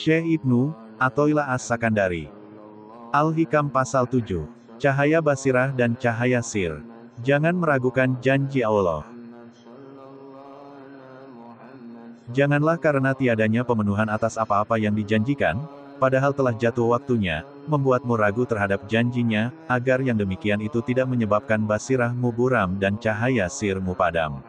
Syekh Ibnu Athaillah As-Sakandari. Al-Hikam Pasal 7. Cahaya basirah dan cahaya sir. Jangan meragukan janji Allah. Janganlah karena tiadanya pemenuhan atas apa-apa yang dijanjikan, padahal telah jatuh waktunya, membuatmu ragu terhadap janjinya, agar yang demikian itu tidak menyebabkan basirahmu buram dan cahaya sirmu padam.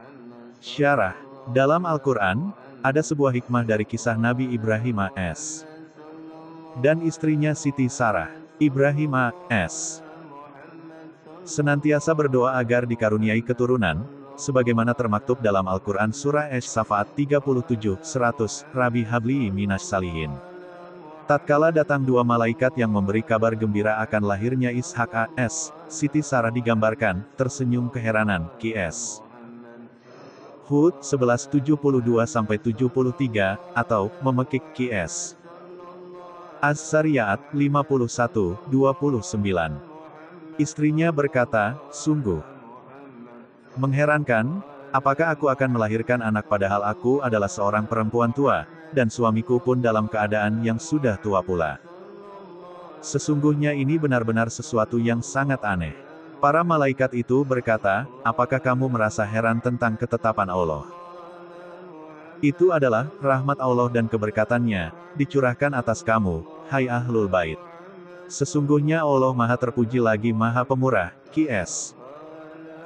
Syarah. Dalam Al-Quran, ada sebuah hikmah dari kisah Nabi Ibrahim a.s. dan istrinya Siti Sarah. Ibrahim a.s. senantiasa berdoa agar dikaruniai keturunan, sebagaimana termaktub dalam Al-Quran Surah Ash-Safaat 37-100, Rabbi habli minas salihin. Tatkala datang dua malaikat yang memberi kabar gembira akan lahirnya Ishak a.s., Siti Sarah digambarkan, tersenyum keheranan, Qs. Hud 11:72-73, atau, memekik Qs. Az-Zariyat 51:29. Istrinya berkata, sungguh mengherankan, apakah aku akan melahirkan anak padahal aku adalah seorang perempuan tua, dan suamiku pun dalam keadaan yang sudah tua pula. Sesungguhnya ini benar-benar sesuatu yang sangat aneh. Para malaikat itu berkata, apakah kamu merasa heran tentang ketetapan Allah? Itu adalah rahmat Allah dan keberkatannya, dicurahkan atas kamu, hai Ahlul Bait. Sesungguhnya Allah Maha Terpuji lagi Maha Pemurah, Qs.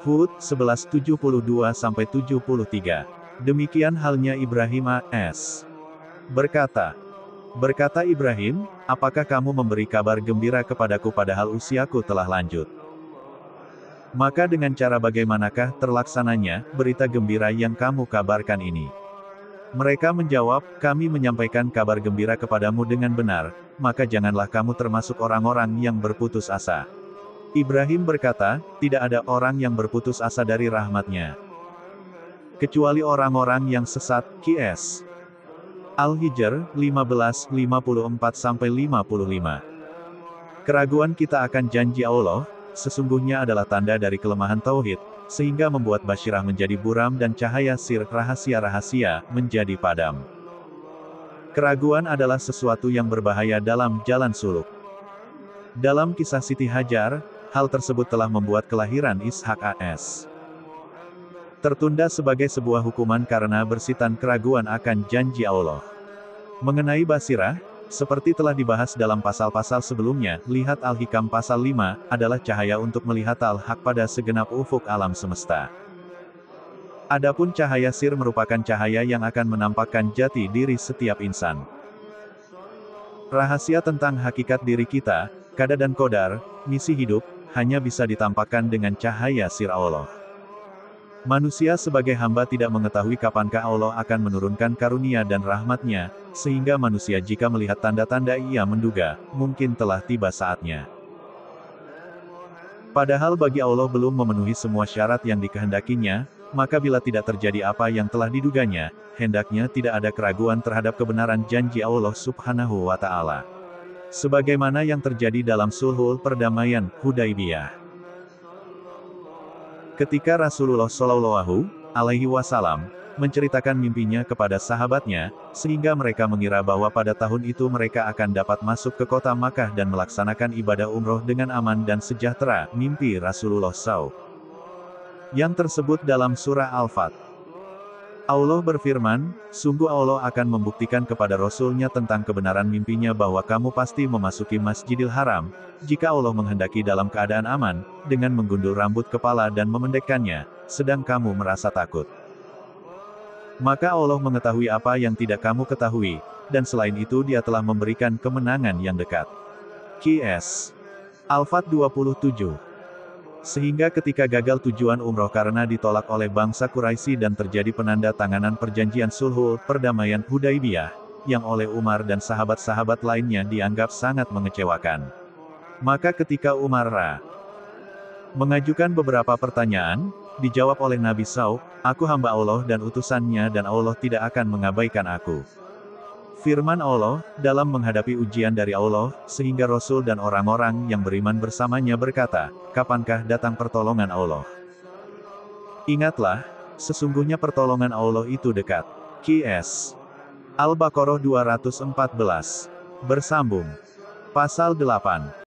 Hud 11:72-73. Demikian halnya Ibrahim a.s. Berkata Ibrahim, apakah kamu memberi kabar gembira kepadaku padahal usiaku telah lanjut? Maka dengan cara bagaimanakah terlaksananya berita gembira yang kamu kabarkan ini? Mereka menjawab, kami menyampaikan kabar gembira kepadamu dengan benar, maka janganlah kamu termasuk orang-orang yang berputus asa. Ibrahim berkata, tidak ada orang yang berputus asa dari rahmatnya, kecuali orang-orang yang sesat. Qs. Al-Hijr 15:54-55. Keraguan kita akan janji Allah, sesungguhnya adalah tanda dari kelemahan tauhid, sehingga membuat basyirah menjadi buram dan cahaya sir rahasia-rahasia menjadi padam. Keraguan adalah sesuatu yang berbahaya dalam jalan suluk. Dalam kisah Siti Hajar, hal tersebut telah membuat kelahiran Ishak a.s. tertunda sebagai sebuah hukuman karena bersitan keraguan akan janji Allah. Mengenai basirah, seperti telah dibahas dalam pasal-pasal sebelumnya, lihat Al-Hikam Pasal 5, adalah cahaya untuk melihat al-haq pada segenap ufuk alam semesta. Adapun cahaya sir merupakan cahaya yang akan menampakkan jati diri setiap insan. Rahasia tentang hakikat diri kita, qada dan qadar, misi hidup, hanya bisa ditampakkan dengan cahaya sir Allah. Manusia sebagai hamba tidak mengetahui kapankah Allah akan menurunkan karunia dan rahmatnya, sehingga manusia jika melihat tanda-tanda ia menduga, mungkin telah tiba saatnya. Padahal bagi Allah belum memenuhi semua syarat yang dikehendakinya, maka bila tidak terjadi apa yang telah diduganya, hendaknya tidak ada keraguan terhadap kebenaran janji Allah Subhanahu wa Ta'ala. Sebagaimana yang terjadi dalam sulhul perdamaian Hudaibiyah. Ketika Rasulullah Shallallahu Alaihi Wasallam menceritakan mimpinya kepada sahabatnya, sehingga mereka mengira bahwa pada tahun itu mereka akan dapat masuk ke kota Makkah dan melaksanakan ibadah umroh dengan aman dan sejahtera, mimpi Rasulullah SAW yang tersebut dalam surah Al-Fat. Allah berfirman, sungguh Allah akan membuktikan kepada Rasul-Nya tentang kebenaran mimpinya bahwa kamu pasti memasuki Masjidil Haram, jika Allah menghendaki dalam keadaan aman, dengan menggundul rambut kepala dan memendekkannya, sedang kamu merasa takut. Maka Allah mengetahui apa yang tidak kamu ketahui, dan selain itu Dia telah memberikan kemenangan yang dekat. Qs. Al-Fat 27. Sehingga ketika gagal tujuan umroh karena ditolak oleh bangsa Quraisy dan terjadi penanda tanganan perjanjian sulhul perdamaian Hudaibiyah, yang oleh Umar dan sahabat-sahabat lainnya dianggap sangat mengecewakan. Maka ketika Umar mengajukan beberapa pertanyaan, dijawab oleh Nabi SAW, aku hamba Allah dan utusannya dan Allah tidak akan mengabaikan aku. Firman Allah, dalam menghadapi ujian dari Allah, sehingga Rasul dan orang-orang yang beriman bersamanya berkata, kapankah datang pertolongan Allah? Ingatlah, sesungguhnya pertolongan Allah itu dekat. Qs. Al-Baqarah 214. Bersambung. Pasal 8.